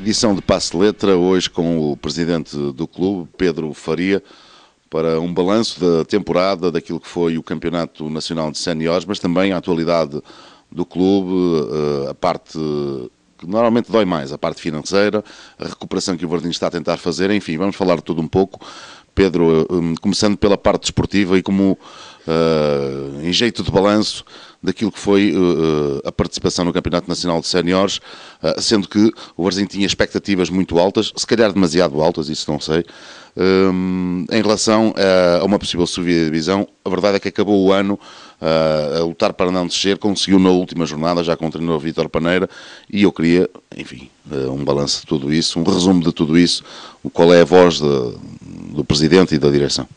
Edição de Passe de Letra, hoje com o presidente do clube, Pedro Faria, para um balanço da temporada, daquilo que foi o Campeonato Nacional de Séniores, mas também a atualidade do clube, a parte que normalmente dói mais, a parte financeira, a recuperação que o Varzim está a tentar fazer, enfim, vamos falar de tudo um pouco. Pedro, começando pela parte desportiva e como em jeito de balanço daquilo que foi a participação no Campeonato Nacional de Séniores, sendo que o Varzim tinha expectativas muito altas, se calhar demasiado altas, isso não sei, em relação a uma possível subida de divisão. A verdade é que acabou o ano a lutar para não descer, conseguiu na última jornada, já com o treinador Vítor Paneira, e eu queria, enfim, um balanço de tudo isso, um resumo de tudo isso, qual é a voz do Presidente e da direção.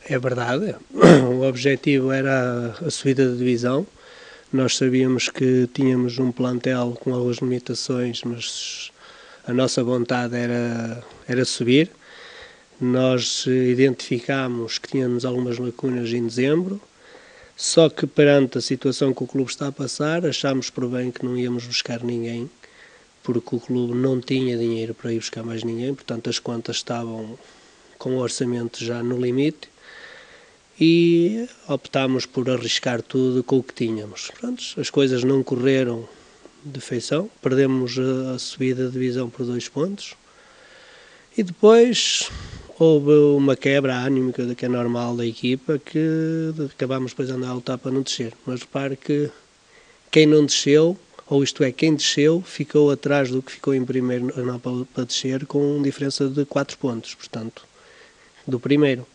É verdade, o objetivo era a subida da divisão. Nós sabíamos que tínhamos um plantel com algumas limitações, mas a nossa vontade era subir. Nós identificámos que tínhamos algumas lacunas em dezembro, só que perante a situação que o clube está a passar, achámos por bem que não íamos buscar ninguém, porque o clube não tinha dinheiro para ir buscar mais ninguém, portanto as contas estavam com o orçamento já no limite, e optámos por arriscar tudo com o que tínhamos. Pronto, as coisas não correram de feição, perdemos a subida de divisão por 2 pontos, e depois houve uma quebra anímica que é normal da equipa, que acabámos depois de andar a lutar para não descer. Mas repare que quem não desceu, ou isto é, quem desceu, ficou atrás do que ficou em primeiro para descer, com diferença de 4 pontos, portanto, do primeiro.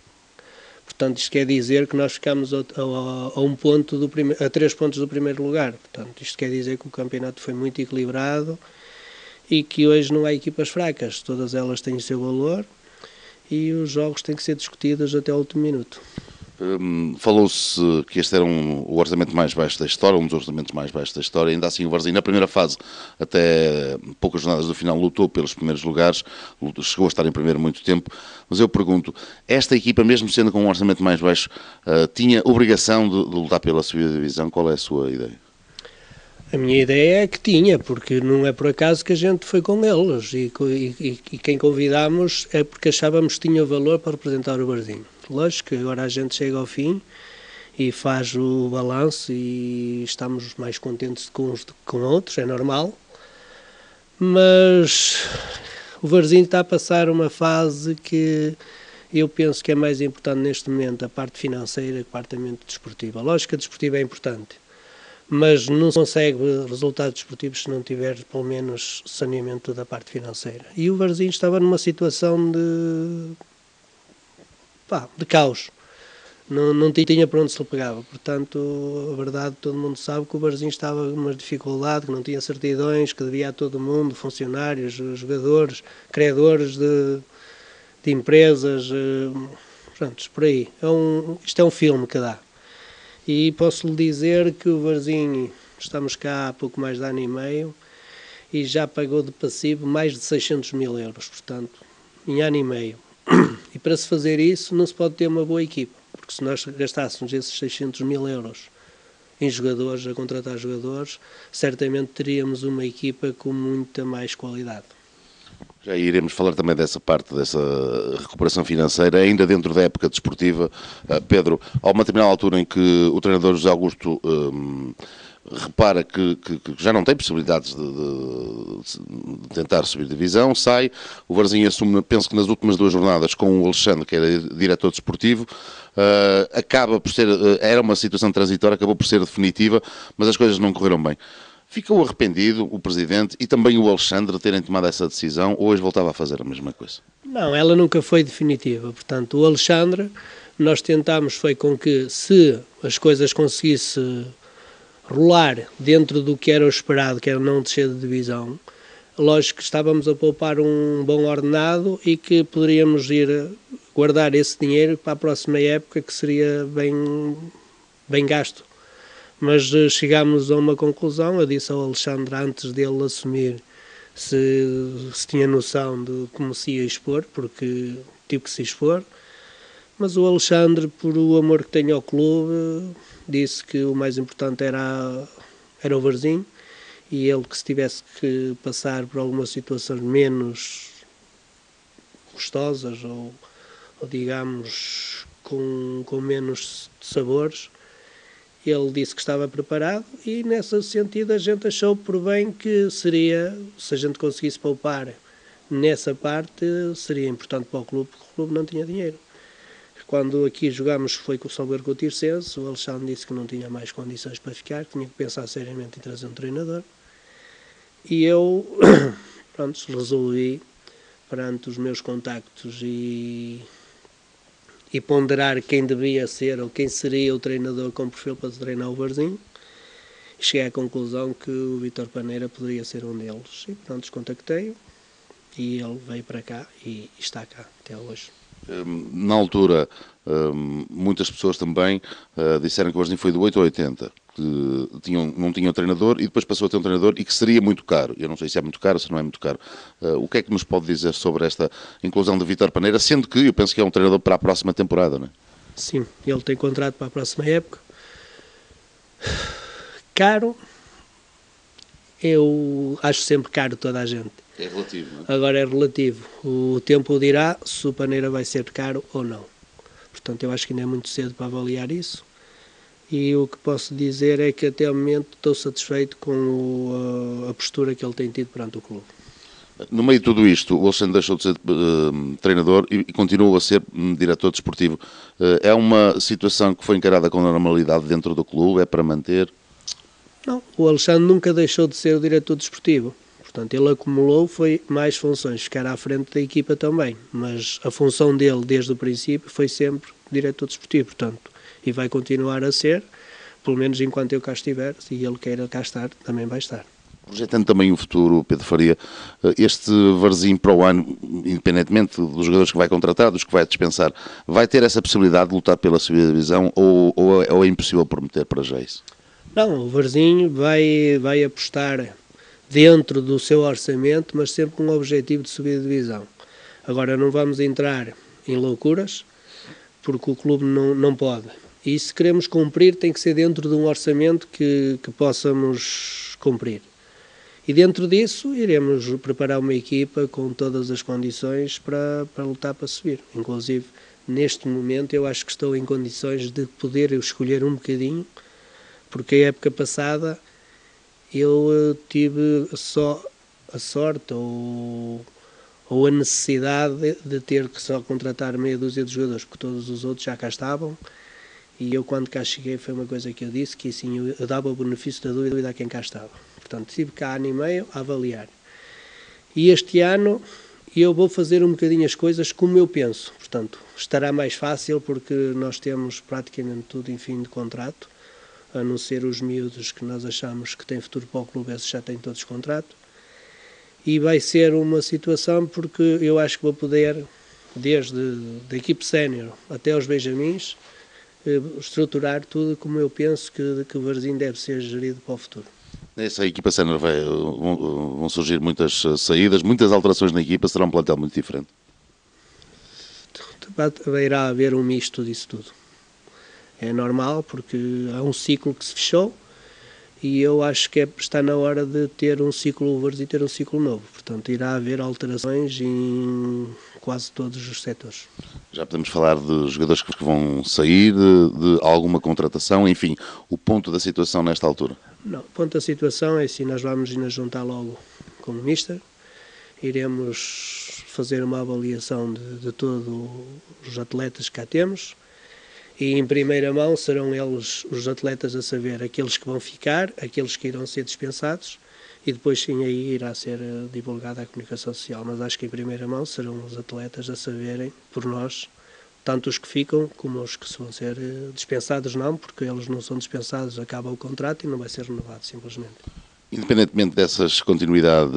Portanto, isto quer dizer que nós ficámos a 1 ponto a 3 pontos do primeiro lugar. Portanto, isto quer dizer que o campeonato foi muito equilibrado e que hoje não há equipas fracas. Todas elas têm o seu valor e os jogos têm que ser discutidos até o último minuto. Falou-se que este era o orçamento mais baixo da história, um dos orçamentos mais baixos da história. Ainda assim, o Varzim, na primeira fase, até poucas jornadas do final, lutou pelos primeiros lugares, chegou a estar em primeiro muito tempo. Mas eu pergunto, esta equipa, mesmo sendo com um orçamento mais baixo, tinha obrigação de lutar pela subida da divisão? Qual é a sua ideia? A minha ideia é que tinha, porque não é por acaso que a gente foi com eles, e quem convidámos é porque achávamos que tinha valor para representar o Varzim. Lógico que agora a gente chega ao fim e faz o balanço e estamos mais contentes com uns do que com outros, é normal, mas o Varzim está a passar uma fase que eu penso que é mais importante neste momento, a parte financeira que a parte desportiva. Lógico que a desportiva é importante, mas não se consegue resultados desportivos se não tiver pelo menos saneamento da parte financeira. E o Varzim estava numa situação de caos, não tinha para onde se lhe pegava. Portanto, a verdade, todo mundo sabe que o Varzim estava numa dificuldade, que não tinha certidões, que devia a todo mundo, funcionários, jogadores, credores de empresas, pronto, por aí. Isto é um filme que dá. E posso-lhe dizer que o Varzim, estamos cá há pouco mais de ano e meio, e já pagou de passivo mais de 600 mil euros, portanto, em ano e meio. E para se fazer isso não se pode ter uma boa equipa, porque se nós gastássemos esses 600 mil euros em jogadores, a contratar jogadores, certamente teríamos uma equipa com muita mais qualidade. Já iremos falar também dessa parte, dessa recuperação financeira, ainda dentro da época desportiva. Pedro, há uma determinada altura em que o treinador José Augusto repara que já não tem possibilidades de tentar subir de divisão, sai, o Varzim assume, penso que nas últimas 2 jornadas, com o Alexandre, que era diretor desportivo, acaba por ser, era uma situação transitória, acabou por ser definitiva, mas as coisas não correram bem. Ficou arrependido o Presidente e também o Alexandre de terem tomado essa decisão, ou hoje voltava a fazer a mesma coisa? Não, ela nunca foi definitiva. Portanto, o Alexandre, nós tentámos foi com que, se as coisas conseguisse rolar dentro do que era o esperado, que era não descer de divisão, lógico que estávamos a poupar um bom ordenado e que poderíamos ir guardar esse dinheiro para a próxima época, que seria bem gasto. Mas chegámos a uma conclusão. Eu disse ao Alexandre, antes dele assumir, se tinha noção de como se ia expor, porque tive que se expor, mas o Alexandre, por o amor que tem ao clube, disse que o mais importante era o Varzim e ele, que se tivesse que passar por algumas situações menos gostosas ou digamos com menos sabores, ele disse que estava preparado, e nesse sentido a gente achou por bem que seria, se a gente conseguisse poupar nessa parte, seria importante para o clube, porque o clube não tinha dinheiro. Quando aqui jogámos, foi com o Salgueiro com o Tirsense, o Alexandre disse que não tinha mais condições para ficar, que tinha que pensar seriamente em trazer um treinador, e eu pronto, resolvi, perante os meus contactos e ponderar quem devia ser ou quem seria o treinador com perfil para treinar o Varzim, cheguei à conclusão que o Vítor Paneira poderia ser um deles. E pronto, contactei-o e ele veio para cá e está cá até hoje. Na altura, muitas pessoas também disseram que o Varzim foi do 8 ao 80, que não tinha um treinador e depois passou a ter um treinador e que seria muito caro. Eu não sei se é muito caro ou se não é muito caro. O que é que nos pode dizer sobre esta inclusão de Vítor Paneira, sendo que eu penso que é um treinador para a próxima temporada, não é? Sim, ele tem contrato para a próxima época. Caro, eu acho sempre caro toda a gente. É relativo, não é? Agora é relativo. O tempo dirá se o Paneira vai ser caro ou não. Portanto, eu acho que ainda é muito cedo para avaliar isso. E o que posso dizer é que até o momento estou satisfeito com a postura que ele tem tido perante o clube. No meio de tudo isto, o Alexandre deixou de ser treinador e continua a ser diretor desportivo. É uma situação que foi encarada com normalidade dentro do clube? É para manter? Não, o Alexandre nunca deixou de ser o diretor desportivo. Portanto, ele acumulou foi mais funções, ficar à frente da equipa também, mas a função dele desde o princípio foi sempre diretor desportivo, portanto, e vai continuar a ser, pelo menos enquanto eu cá estiver, se ele queira cá estar, também vai estar. Projetando também o futuro, Pedro Faria, este Varzim para o ano, independentemente dos jogadores que vai contratar, dos que vai dispensar, vai ter essa possibilidade de lutar pela subida divisão ou é impossível prometer para já isso? Não, o Varzim vai apostar dentro do seu orçamento, mas sempre com o objetivo de subir a divisão. Agora não vamos entrar em loucuras, porque o clube não pode. E se queremos cumprir, tem que ser dentro de um orçamento que possamos cumprir. E dentro disso iremos preparar uma equipa com todas as condições para lutar para subir. Inclusive, neste momento, eu acho que estou em condições de poder escolher um bocadinho, porque a época passada eu tive só a sorte ou a necessidade de ter que só contratar meia dúzia de jogadores, porque todos os outros já cá estavam, e eu quando cá cheguei foi uma coisa que eu disse, que assim eu dava o benefício da dúvida a quem cá estava. Portanto, estive cá ano e meio a avaliar. E este ano eu vou fazer um bocadinho as coisas como eu penso. Portanto, estará mais fácil porque nós temos praticamente tudo em fim de contrato, a não ser os miúdos que nós achamos que têm futuro para o clube, esses já têm todos contrato. E vai ser uma situação porque eu acho que vou poder, desde a equipe sénior até aos benjamins, estruturar tudo como eu penso que o Varzim deve ser gerido para o futuro. Nessa equipa sénior vão surgir muitas saídas, muitas alterações na equipa, será um plantel muito diferente? Irá haver um misto disso tudo. É normal porque há um ciclo que se fechou e eu acho que está na hora de ter um ciclo Varzim e ter um ciclo novo. Portanto, irá haver alterações em quase todos os setores. Já podemos falar de jogadores que vão sair, de alguma contratação, enfim, o ponto da situação nesta altura? Não, o ponto da situação é assim, nós vamos nos juntar logo com o Mister, iremos fazer uma avaliação de todos os atletas que cá temos, e em primeira mão serão eles os atletas a saber aqueles que vão ficar, aqueles que irão ser dispensados, e depois sim aí irá ser divulgada a comunicação social, mas acho que em primeira mão serão os atletas a saberem por nós, tanto os que ficam como os que vão ser dispensados não, porque eles não são dispensados, acaba o contrato e não vai ser renovado simplesmente. Independentemente dessa continuidade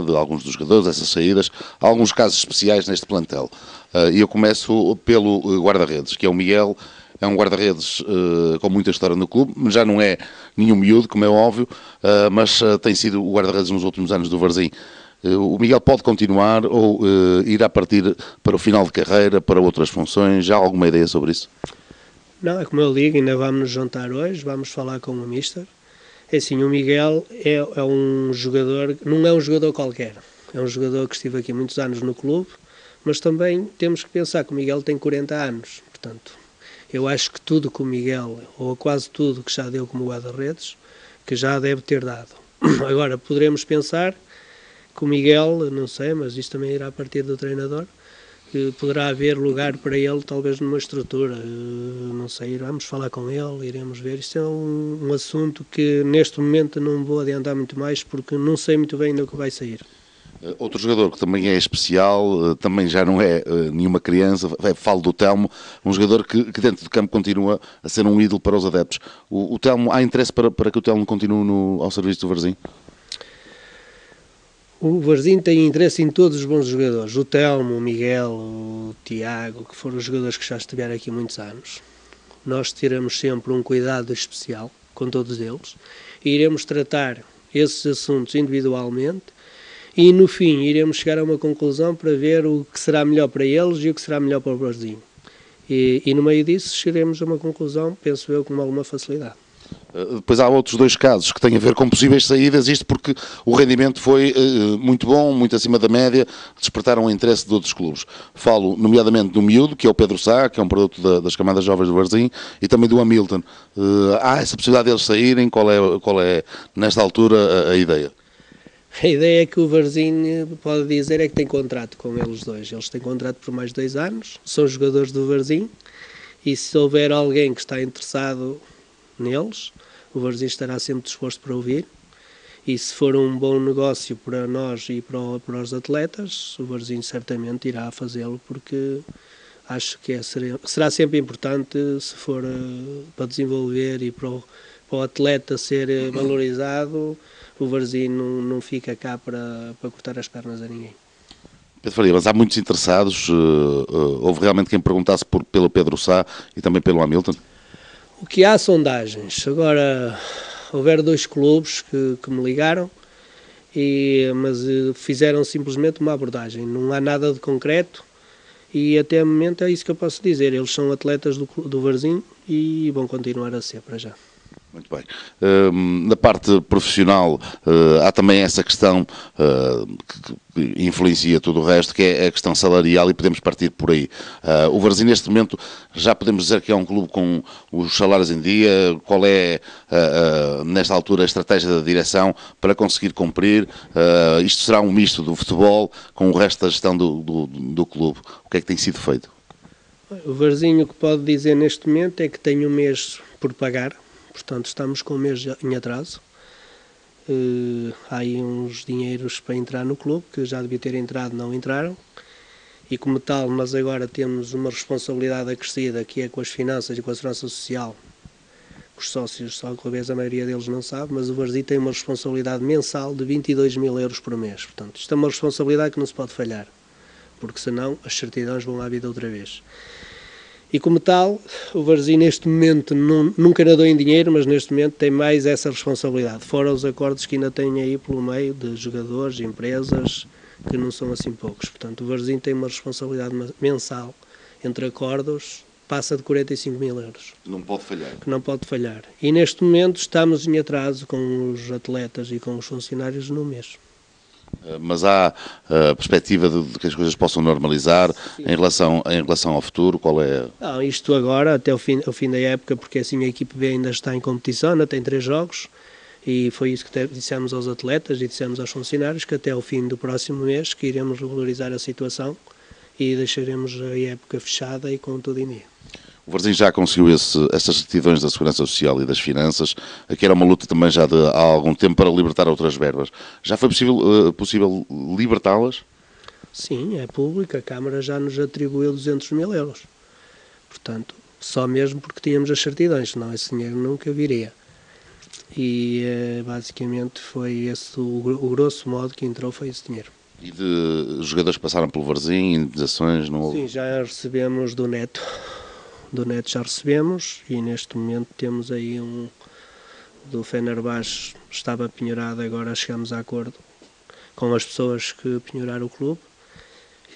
de alguns dos jogadores, dessas saídas, há alguns casos especiais neste plantel. E eu começo pelo guarda-redes, que é o Miguel. É um guarda-redes com muita história no clube, já não é nenhum miúdo, como é óbvio, mas tem sido o guarda-redes nos últimos anos do Varzim. O Miguel pode continuar ou irá partir para o final de carreira, para outras funções? Já há alguma ideia sobre isso? Não, é como eu digo, ainda vamos nos juntar hoje, vamos falar com o Mister É assim, o Miguel é um jogador, não é um jogador qualquer, é um jogador que esteve aqui muitos anos no clube, mas também temos que pensar que o Miguel tem 40 anos, portanto, eu acho que tudo que o Miguel, ou quase tudo que já deu como guarda-redes, que já deve ter dado. Agora, poderemos pensar que o Miguel, não sei, mas isto também irá partir do treinador, que poderá haver lugar para ele talvez numa estrutura, não sei, vamos falar com ele, iremos ver. Isto é um assunto que neste momento não vou adiantar muito mais porque não sei muito bem do que vai sair. Outro jogador que também é especial, também já não é nenhuma criança, falo do Telmo, um jogador que dentro do campo continua a ser um ídolo para os adeptos. O Telmo, há interesse para que o Telmo continue ao serviço do Varzim? O Varzim tem interesse em todos os bons jogadores, o Telmo, o Miguel, o Tiago, que foram os jogadores que já estiveram aqui há muitos anos. Nós teremos sempre um cuidado especial com todos eles e iremos tratar esses assuntos individualmente e no fim iremos chegar a uma conclusão para ver o que será melhor para eles e o que será melhor para o Varzim. E no meio disso chegaremos a uma conclusão, penso eu, com alguma facilidade. Depois há outros dois casos que têm a ver com possíveis saídas, isto porque o rendimento foi muito bom, muito acima da média, despertaram o interesse de outros clubes. Falo nomeadamente do Miúdo, que é o Pedro Sá, que é um produto das camadas jovens do Varzim, e também do Hamilton. Há essa possibilidade deles saírem? Qual é nesta altura, a ideia? A ideia que o Varzim pode dizer é que tem contrato com eles dois. Eles têm contrato por mais 2 anos, são jogadores do Varzim, e se houver alguém que está interessado neles, o Varzim estará sempre disposto para ouvir, e se for um bom negócio para nós e para os atletas, o Varzim certamente irá fazê-lo, porque acho que será sempre importante, se for para desenvolver e para o atleta ser valorizado, o Varzim não fica cá para cortar as pernas a ninguém. Pedro Faria, mas há muitos interessados, houve realmente quem perguntasse pelo Pedro Sá e também pelo Hamilton? O que há sondagens. Agora, houveram 2 clubes que me ligaram, mas fizeram simplesmente uma abordagem. Não há nada de concreto e até o momento é isso que eu posso dizer. Eles são atletas do Varzim e vão continuar a ser para já. Muito bem. Na parte profissional, há também essa questão que influencia tudo o resto, que é a questão salarial, e podemos partir por aí. O Varzim, neste momento, já podemos dizer que é um clube com os salários em dia. Qual é, nesta altura, a estratégia da direção para conseguir cumprir? Isto será um misto do futebol com o resto da gestão do clube. O que é que tem sido feito? O Varzim, o que pode dizer neste momento é que tem um mês por pagar. Portanto, estamos com um mês em atraso. Há aí uns dinheiros para entrar no clube, que já devia ter entrado, não entraram. E como tal, nós agora temos uma responsabilidade acrescida, que é com as finanças e com a segurança social. Os sócios, só que talvez a maioria deles não sabe, mas o Varzim tem uma responsabilidade mensal de 22.000 euros por mês. Portanto, isto é uma responsabilidade que não se pode falhar, porque senão as certidões vão à vida outra vez. E como tal, o Varzim neste momento nunca nadou em dinheiro, mas neste momento tem mais essa responsabilidade, fora os acordos que ainda tem aí pelo meio de jogadores, empresas, que não são assim poucos. Portanto, o Varzim tem uma responsabilidade mensal entre acordos, passa de 45.000 euros. Não pode falhar. Que não pode falhar. E neste momento estamos em atraso com os atletas e com os funcionários no mês. Mas há a perspectiva de que as coisas possam normalizar em relação ao futuro? Qual é? Não, isto agora, até o fim da época, porque assim a equipe B ainda está em competição, ainda tem 3 jogos, e foi isso que dissemos aos atletas e dissemos aos funcionários, que até o fim do próximo mês que iremos regularizar a situação e deixaremos a época fechada e com tudo em dia. O Varzim já conseguiu essas certidões da Segurança Social e das Finanças, que era uma luta também já há algum tempo para libertar outras verbas. Já foi possível libertá-las? Sim, é público, a Câmara já nos atribuiu 200.000 euros. Portanto, só mesmo porque tínhamos as certidões, senão esse dinheiro nunca viria. E basicamente foi esse o grosso modo que entrou, foi esse dinheiro. E de jogadores que passaram pelo Varzim, indenizações? Sim, já recebemos do Neto. Do Neto já recebemos e neste momento temos aí do Fenerbahçe, estava penhorado, agora chegamos a acordo com as pessoas que penhoraram o clube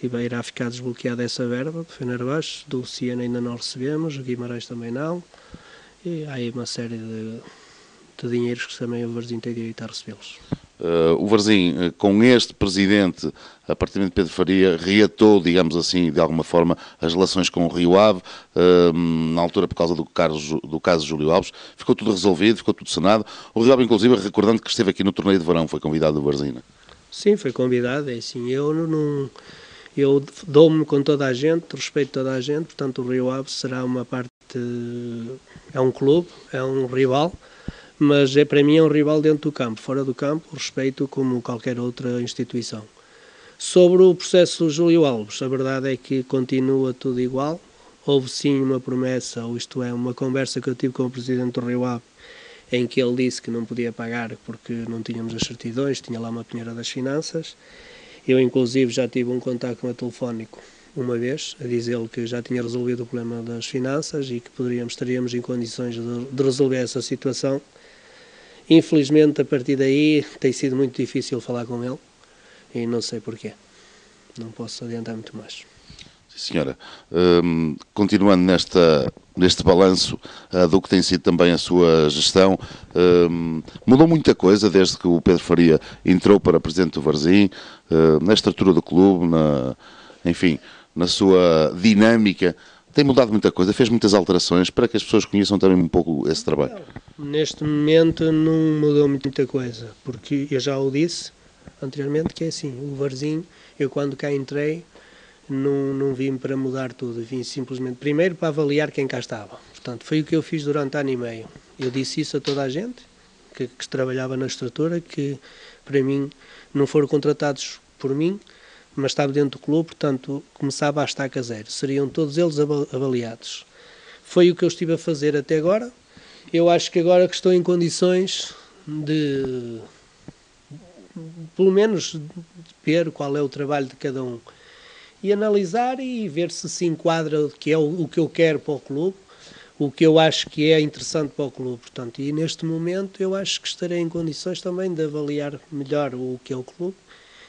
e irá ficar desbloqueada essa verba do Fenerbahçe. Do Siena ainda não recebemos, o Guimarães também não, e há aí uma série de dinheiros que também o Varzim tem direito a recebê-los. O Varzim, com este presidente, a partir de Pedro Faria, reatou, digamos assim, de alguma forma, as relações com o Rio Ave, na altura por causa do caso Júlio Alves. Ficou tudo resolvido, ficou tudo sanado. O Rio Ave, inclusive, recordando que esteve aqui no torneio de verão, foi convidado do Varzim, não é? Sim, foi convidado, é assim, eu dou-me com toda a gente, respeito toda a gente, portanto o Rio Ave será uma parte, é um clube, é um rival, mas para mim é um rival dentro do campo. Fora do campo, respeito como qualquer outra instituição. Sobre o processo do Júlio Alves, a verdade é que continua tudo igual. Houve sim uma promessa, ou isto é, uma conversa que eu tive com o presidente do Rio Ave, em que ele disse que não podia pagar porque não tínhamos as certidões, tinha lá uma penhora das finanças. Eu inclusive já tive um contacto telefónico uma vez, a dizer-lhe que já tinha resolvido o problema das finanças e que estaríamos em condições de resolver essa situação. Infelizmente, a partir daí, tem sido muito difícil falar com ele e não sei porquê. Não posso adiantar muito mais. Sim, senhora. Continuando neste balanço do que tem sido também a sua gestão, mudou muita coisa desde que o Pedro Faria entrou para presidente do Varzim, na estrutura do clube, enfim, na sua dinâmica. Tem mudado muita coisa, fez muitas alterações para que as pessoas conheçam também um pouco esse trabalho. Neste momento não mudou muita coisa, porque eu já o disse anteriormente que é assim, o Varzim, eu quando cá entrei, não vim para mudar tudo, vim simplesmente primeiro para avaliar quem cá estava. Portanto, foi o que eu fiz durante ano e meio. Eu disse isso a toda a gente que trabalhava na estrutura, que para mim não foram contratados por mim, mas estava dentro do clube, portanto começava a estaca zero. Seriam todos eles avaliados. Foi o que eu estive a fazer até agora. Eu acho que agora que estou em condições de, pelo menos, ver qual é o trabalho de cada um. E analisar e ver se enquadra que é o que eu quero para o clube, o que eu acho que é interessante para o clube. Portanto, e neste momento eu acho que estarei em condições também de avaliar melhor o que é o clube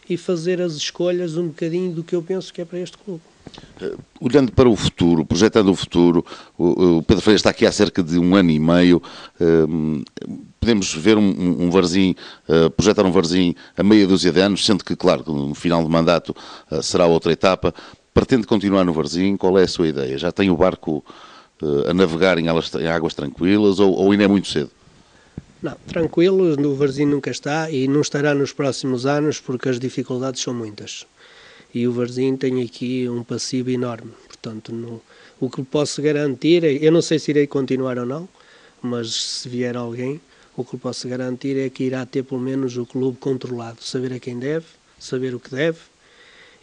e fazer as escolhas um bocadinho do que eu penso que é para este clube. Olhando para o futuro, projetando o futuro, o Pedro Faria está aqui há cerca de 1 ano e meio, podemos ver um Varzim, projetar um Varzim a meia dúzia de anos, sendo que, claro, no final do mandato será outra etapa. Pretende continuar no Varzim? Qual é a sua ideia? Já tem o barco a navegar em águas tranquilas ou ainda é muito cedo? Não, tranquilo, o Varzim nunca está e não estará nos próximos anos porque as dificuldades são muitas. E o Varzim tem aqui um passivo enorme. Portanto, o que posso garantir, eu não sei se irei continuar ou não, mas se vier alguém, o que posso garantir é que irá ter pelo menos o clube controlado, saber a quem deve, saber o que deve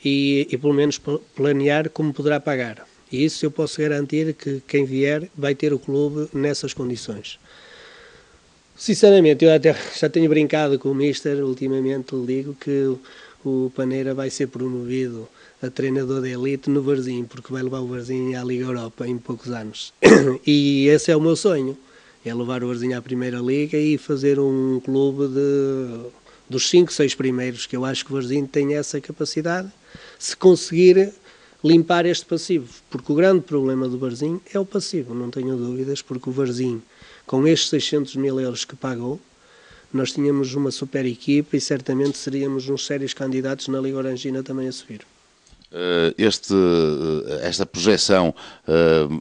e pelo menos planear como poderá pagar. E isso eu posso garantir que quem vier vai ter o clube nessas condições. Sinceramente, eu até já tenho brincado com o Mister, ultimamente lhe digo que o Paneira vai ser promovido a treinador da elite no Varzim, porque vai levar o Varzim à Liga Europa em poucos anos. E esse é o meu sonho, é levar o Varzim à Primeira Liga e fazer um clube dos 5, 6 primeiros, que eu acho que o Varzim tem essa capacidade, se conseguir limpar este passivo, porque o grande problema do Varzim é o passivo, não tenho dúvidas, porque o Varzim, com estes 600 mil euros que pagou, nós tínhamos uma super equipa e certamente seríamos uns sérios candidatos na Liga Orangina também a subir. Esta projeção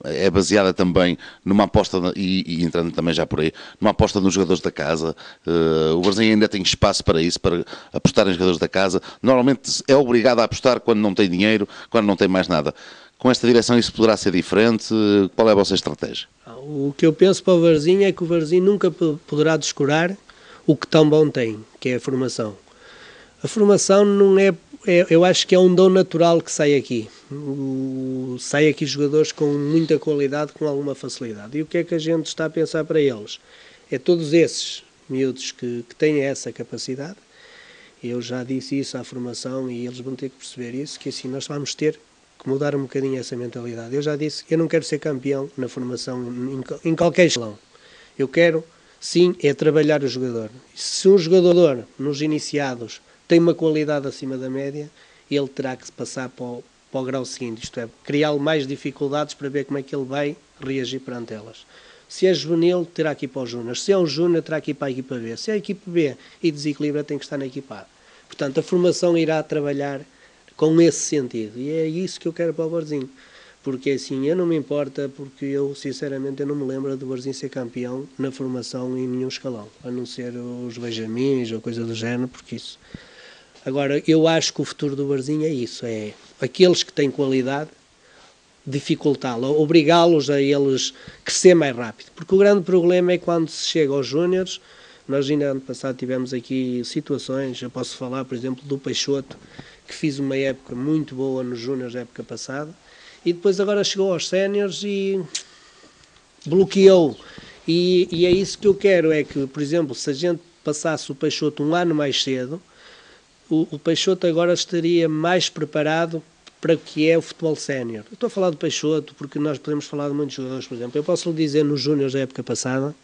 é baseada também numa aposta, e entrando também já por aí, numa aposta nos jogadores da casa. O Varzim ainda tem espaço para isso, para apostar em jogadores da casa. Normalmente é obrigado a apostar quando não tem dinheiro, quando não tem mais nada. Com esta direção isso poderá ser diferente? Qual é a vossa estratégia? O que eu penso para o Varzim é que o Varzim nunca poderá descurar o que tão bom tem, que é a formação. A formação não eu acho que é um dom natural que sai aqui. Sai aqui jogadores com muita qualidade, com alguma facilidade. E o que é que a gente está a pensar para eles? É todos esses miúdos que têm essa capacidade. Eu já disse isso à formação e eles vão ter que perceber isso, que assim nós vamos ter que mudar um bocadinho essa mentalidade. Eu já disse que eu não quero ser campeão na formação em qualquer escalão. Eu quero, sim, é trabalhar o jogador. Se um jogador, nos iniciados, tem uma qualidade acima da média, ele terá que passar para o grau seguinte, isto é, criar mais dificuldades para ver como é que ele vai reagir perante elas. Se é juvenil, terá que ir para os júniores. Se é um júnior, terá que ir para a equipa B. Se é a equipa B e desequilibra, tem que estar na equipa A. Portanto, a formação irá trabalhar com esse sentido. E é isso que eu quero para o Varzim. Porque assim, eu não me importa, porque eu, sinceramente, eu não me lembro do Varzim ser campeão na formação em nenhum escalão. A não ser os Benjamins ou coisa do género, porque isso... Agora, eu acho que o futuro do Varzim é isso. É aqueles que têm qualidade, dificultá-la, obrigá-los a eles crescer mais rápido. Porque o grande problema é quando se chega aos júniores. Nós ainda ano passado tivemos aqui situações, eu posso falar, por exemplo, do Peixoto, que fiz uma época muito boa nos júniores da época passada, e depois agora chegou aos séniores e bloqueou. E é isso que eu quero, é que, por exemplo, se a gente passasse o Peixoto um ano mais cedo, o Peixoto agora estaria mais preparado para o que é o futebol sénior. Estou a falar do Peixoto porque nós podemos falar de muitos jogadores, por exemplo. Eu posso lhe dizer, nos júniores da época passada,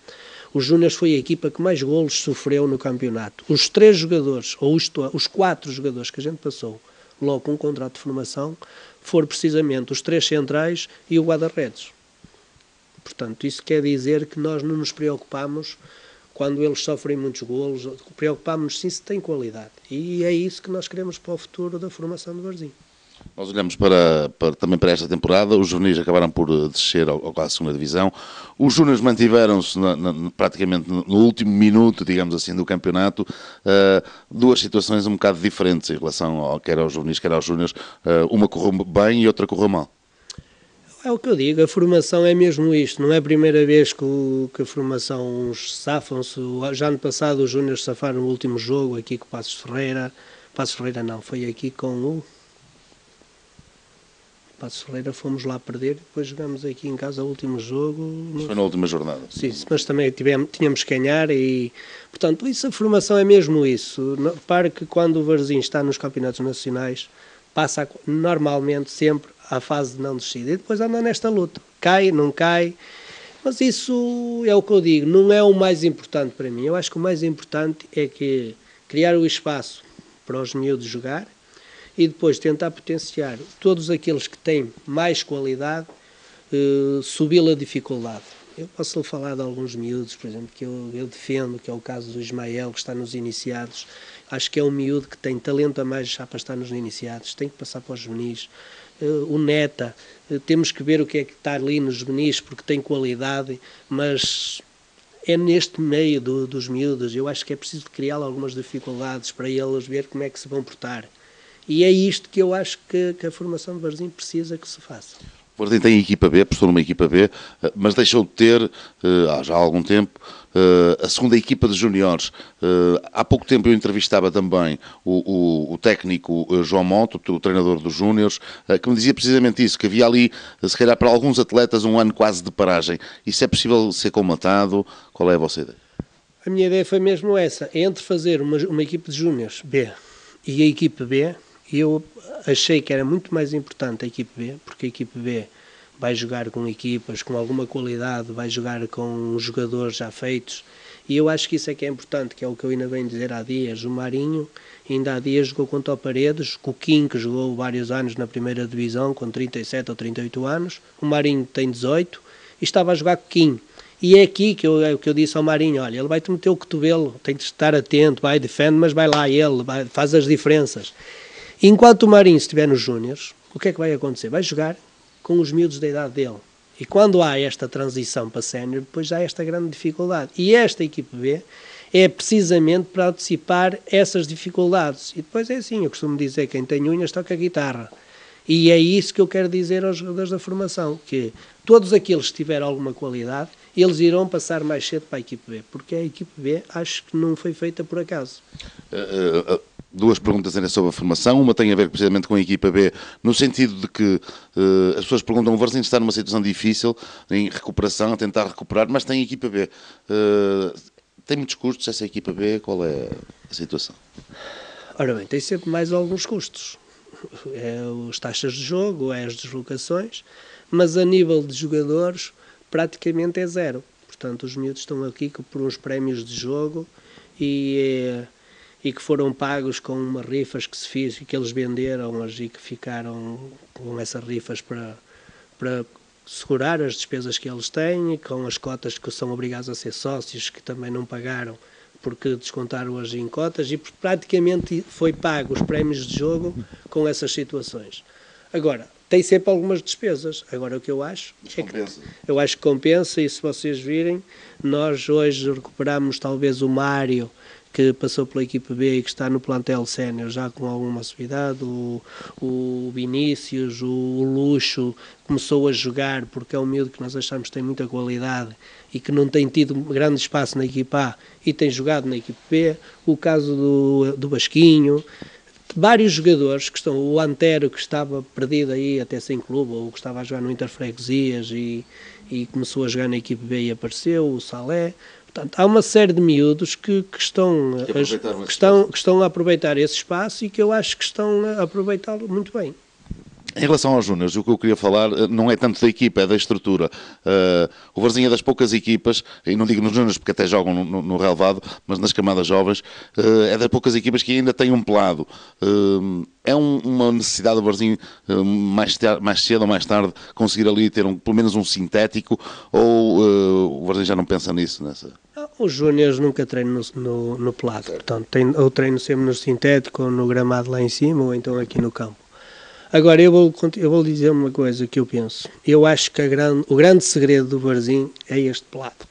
os júniores foi a equipa que mais golos sofreu no campeonato. Os 3 jogadores, ou os 4 jogadores que a gente passou logo com um contrato de formação, foram precisamente os 3 centrais e o guarda-redes. Portanto, isso quer dizer que nós não nos preocupamos quando eles sofrem muitos golos, preocupamos sim se tem qualidade. E é isso que nós queremos para o futuro da formação do Varzim. Nós olhamos também para esta temporada. Os juvenis acabaram por descer à segunda divisão. Os júniores mantiveram-se praticamente no último minuto, digamos assim, do campeonato. Duas situações um bocado diferentes em relação quer aos juvenis, quer aos júniores. Uma correu bem e outra correu mal. É o que eu digo, a formação é mesmo isto. Não é a primeira vez que a formação safam-se. Já no passado os júniores safaram o último jogo aqui com o Passos Ferreira. Passos Ferreira não, foi aqui com o Passos Ferreira, fomos lá perder, depois jogamos aqui em casa o último jogo. Foi na última jornada. Sim, mas também tínhamos que ganhar e, portanto, isso, a formação é mesmo isso. Repare que quando o Varzim está nos campeonatos nacionais, passa normalmente sempre à fase de não descida e depois anda nesta luta. Cai, não cai, mas isso é o que eu digo, não é o mais importante para mim. Eu acho que o mais importante é criar o espaço para os miúdos jogar, e depois tentar potenciar todos aqueles que têm mais qualidade, subi-la a dificuldade. Eu posso lhe falar de alguns miúdos, por exemplo, que eu defendo, que é o caso do Ismael, que está nos iniciados. Acho que é um miúdo que tem talento a mais já para estar nos iniciados, tem que passar para os juvenis. O Neta, temos que ver o que é que está ali nos juvenis, porque tem qualidade, mas é neste meio dos miúdos. Eu acho que é preciso criar algumas dificuldades para eles ver como é que se vão portar. E é isto que eu acho que a formação de Varzim precisa que se faça. O Varzim tem a equipa B, prestou numa equipa B, mas deixou de ter, já há algum tempo, a segunda equipa de juniores. Há pouco tempo eu entrevistava também o técnico João Monte, o treinador dos júniores, que me dizia precisamente isso, que havia ali, se calhar para alguns atletas, um ano quase de paragem. Isso é possível ser colmatado? Qual é a vossa ideia? A minha ideia foi mesmo essa, entre fazer uma equipa de júniores B e a equipa B. Eu achei que era muito mais importante a equipe B, porque a equipe B vai jogar com equipas com alguma qualidade, vai jogar com jogadores já feitos, e eu acho que isso é que é importante, que é o que eu ainda venho dizer há dias. O Marinho ainda há dias jogou contra o Paredes, com o Kim, que jogou vários anos na primeira divisão, com 37 ou 38 anos, o Marinho tem 18, e estava a jogar com o Kim. E é aqui que eu disse ao Marinho, olha, ele vai-te meter o cotovelo, tem de estar atento, vai, defende, mas vai lá ele, faz as diferenças. Enquanto o Marinho estiver nos júniores, o que é que vai acontecer? Vai jogar com os miúdos da idade dele. E quando há esta transição para sénior, depois já há esta grande dificuldade. E esta equipe B é precisamente para antecipar essas dificuldades. E depois é assim, eu costumo dizer, quem tem unhas toca a guitarra. E é isso que eu quero dizer aos jogadores da formação, que todos aqueles que tiverem alguma qualidade, eles irão passar mais cedo para a equipe B, porque a equipe B acho que não foi feita por acaso. Duas perguntas ainda sobre a formação. Uma tem a ver precisamente com a equipa B, no sentido de que as pessoas perguntam, o Varzim está numa situação difícil, em recuperação, a tentar recuperar, mas tem a equipa B. Tem muitos custos essa equipa B? Qual é a situação? Ora bem, tem sempre mais alguns custos. É as taxas de jogo, é as deslocações, mas a nível de jogadores praticamente é zero. Portanto, os miúdos estão aqui por uns prémios de jogo e que foram pagos com umas rifas que se fiz e que eles venderam e que ficaram com essas rifas para segurar as despesas que eles têm, com as cotas que são obrigados a ser sócios, que também não pagaram, porque descontaram hoje em cotas, e praticamente foi pago os prémios de jogo com essas situações. Agora, tem sempre algumas despesas. Agora, o que eu acho é que eu acho que compensa, e se vocês virem, nós hoje recuperamos talvez o Mário, que passou pela equipe B e que está no plantel sénior já com alguma atividade, o Vinícius, o Luxo, começou a jogar porque é um miúdo que nós achamos que tem muita qualidade e que não tem tido grande espaço na equipa A e tem jogado na equipe B, o caso do Basquinho, vários jogadores que estão, o Antero que estava perdido aí até sem clube, ou que estava a jogar no Interfreguesias e começou a jogar na equipe B e apareceu, o Salé. Portanto, há uma série de miúdos que estão a aproveitar esse espaço e que eu acho que estão a aproveitá-lo muito bem. Em relação aos júniores, o que eu queria falar não é tanto da equipa, é da estrutura. O Varzim é das poucas equipas, e não digo nos júniores porque até jogam no relevado, mas nas camadas jovens, é das poucas equipas que ainda têm um pelado. É uma necessidade do Varzim, mais cedo ou mais tarde, conseguir ali ter pelo menos um sintético, ou o Varzim já não pensa nisso? Os júniores nunca treinam no pelado, portanto, ou treino sempre no sintético, ou no gramado lá em cima, ou então aqui no campo. Agora, eu vou dizer uma coisa que eu penso. Eu acho que o grande segredo do Varzim é este pelado.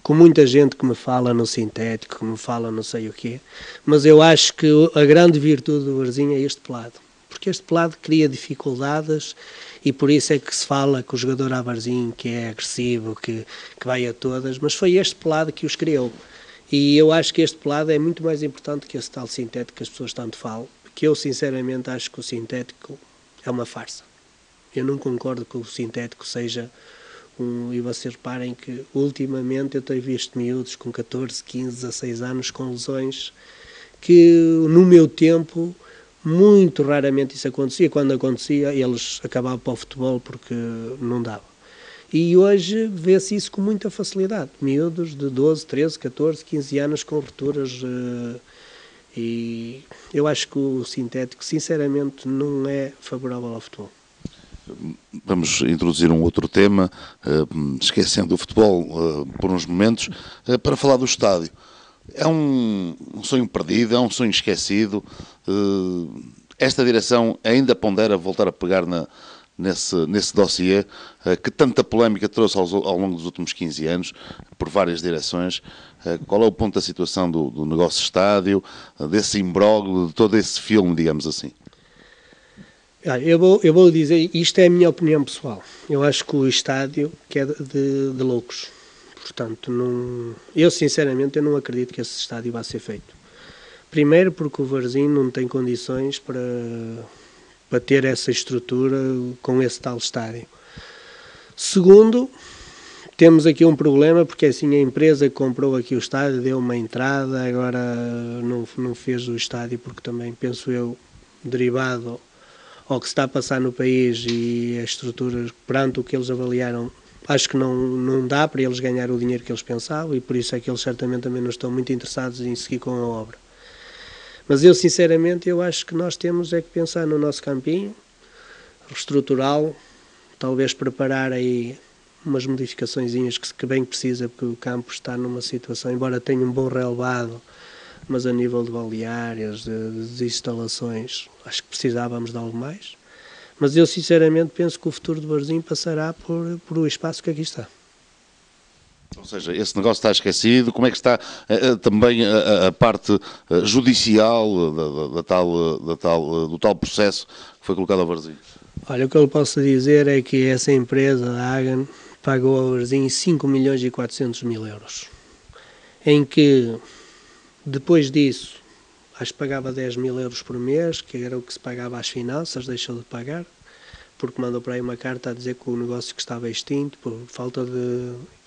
Com muita gente que me fala no sintético, que me fala não sei o quê, mas eu acho que a grande virtude do Varzim é este pelado. Porque este pelado cria dificuldades e por isso é que se fala que o jogador a Varzim, que é agressivo, que vai a todas, mas foi este pelado que os criou. E eu acho que este pelado é muito mais importante que esse tal sintético que as pessoas tanto falam. Que eu sinceramente acho que o sintético é uma farsa. Eu não concordo que o sintético seja e vocês reparem que ultimamente eu tenho visto miúdos com 14, 15, 16 anos com lesões que no meu tempo muito raramente isso acontecia. Quando acontecia eles acabavam para o futebol porque não dava. E hoje vê-se isso com muita facilidade. Miúdos de 12, 13, 14, 15 anos com rupturas. E eu acho que o sintético, sinceramente, não é favorável ao futebol. Vamos introduzir um outro tema, esquecendo o futebol por uns momentos, para falar do estádio. É um sonho perdido, é um sonho esquecido. Esta direção ainda pondera voltar a pegar nesse dossiê que tanta polémica trouxe ao longo dos últimos 15 anos, por várias direções. Qual é o ponto da situação do negócio estádio, desse imbróglio, de todo esse filme, digamos assim? Eu vou dizer, isto é a minha opinião pessoal. Eu acho que o estádio que é de loucos. Portanto, eu sinceramente eu não acredito que esse estádio vá ser feito. Primeiro porque o Varzim não tem condições para ter essa estrutura com esse tal estádio. Segundo, temos aqui um problema, porque assim a empresa que comprou aqui o estádio deu uma entrada, agora não fez o estádio porque também, penso eu, derivado ao que se está a passar no país e a estrutura, perante o que eles avaliaram, acho que não dá para eles ganhar o dinheiro que eles pensavam e por isso é que eles certamente também não estão muito interessados em seguir com a obra. Mas eu sinceramente eu acho que nós temos é que pensar no nosso campinho, reestruturá-lo, talvez preparar aí umas modificaçõezinhas que bem precisa, porque o campo está numa situação, embora tenha um bom relevado, mas a nível de balneários, de instalações, acho que precisávamos de algo mais. Mas eu sinceramente penso que o futuro do Varzim passará por o espaço que aqui está. Ou seja, esse negócio está esquecido. Como é que está também a parte judicial do tal processo que foi colocado ao Varzim? Olha, o que eu posso dizer é que essa empresa, a Hagen, pagou ao Varzim 5.400.000 euros, em que depois disso acho que pagava 10.000 euros por mês, que era o que se pagava às finanças, deixou de pagar, porque mandou para aí uma carta a dizer que o negócio que estava extinto por falta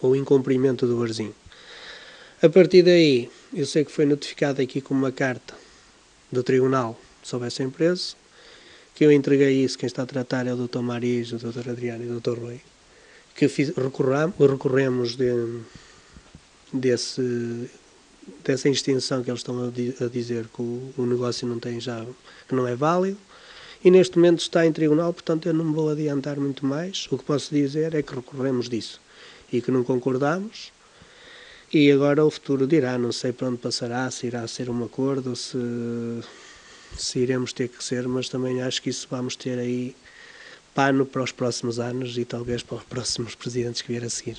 ou incumprimento do Varzim. A partir daí, eu sei que foi notificado aqui com uma carta do tribunal sobre essa empresa, que eu entreguei isso, quem está a tratar é o Dr. Maris, o Dr. Adriano e o Dr. Rui, que recorremos dessa extinção que eles estão a dizer que o negócio não tem já, que não é válido, e neste momento está em tribunal, portanto eu não me vou adiantar muito mais. O que posso dizer é que recorremos disso e que não concordamos, e agora o futuro dirá, não sei para onde passará, se irá ser um acordo, se iremos ter que ser, mas também acho que isso vamos ter aí pano para os próximos anos e talvez para os próximos presidentes que vier a seguir.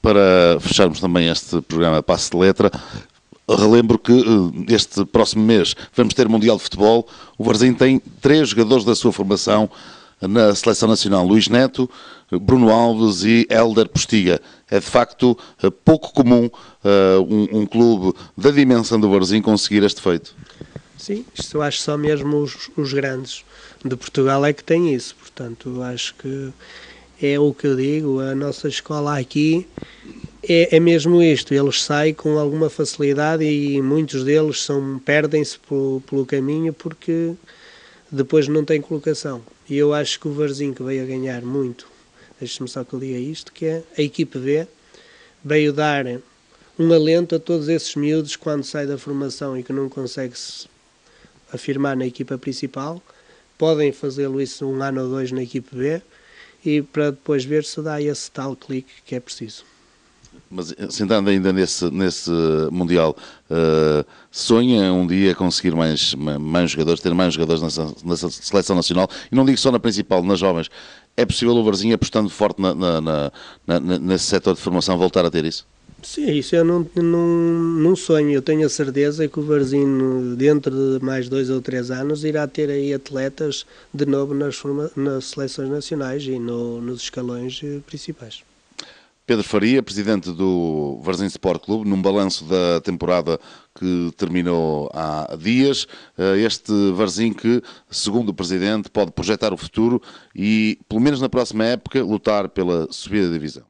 Para fecharmos também este programa Passe de Letra, relembro que este próximo mês vamos ter Mundial de Futebol. O Varzim tem 3 jogadores da sua formação na Seleção Nacional: Luís Neto, Bruno Alves e Hélder Postiga. É de facto pouco comum um clube da dimensão do Varzim conseguir este feito. Sim, isto eu acho só mesmo os grandes de Portugal é que têm isso, portanto eu acho que é o que eu digo, a nossa escola aqui é mesmo isto, eles saem com alguma facilidade e muitos deles perdem-se pelo caminho porque depois não têm colocação. E eu acho que o Varzim que veio a ganhar muito, deixe-me só que eu diga isto, que é a equipe B, veio dar um alento a todos esses miúdos quando sai da formação e que não consegue se afirmar na equipa principal, podem fazê-lo isso 1 ano ou 2 na equipe B e para depois ver se dá esse tal clique que é preciso. Mas sentando ainda nesse Mundial, sonha um dia conseguir mais jogadores, ter mais jogadores na Seleção Nacional, e não digo só na principal, nas jovens. É possível o Varzim, apostando forte nesse setor de formação, voltar a ter isso? Sim, isso eu não sonho. Eu tenho a certeza que o Varzim, dentro de mais 2 ou 3 anos, irá ter aí atletas de novo nas seleções nacionais e nos escalões principais. Pedro Faria, presidente do Varzim Sport Clube, num balanço da temporada que terminou há dias, este Varzim que, segundo o presidente, pode projetar o futuro e, pelo menos na próxima época, lutar pela subida da divisão.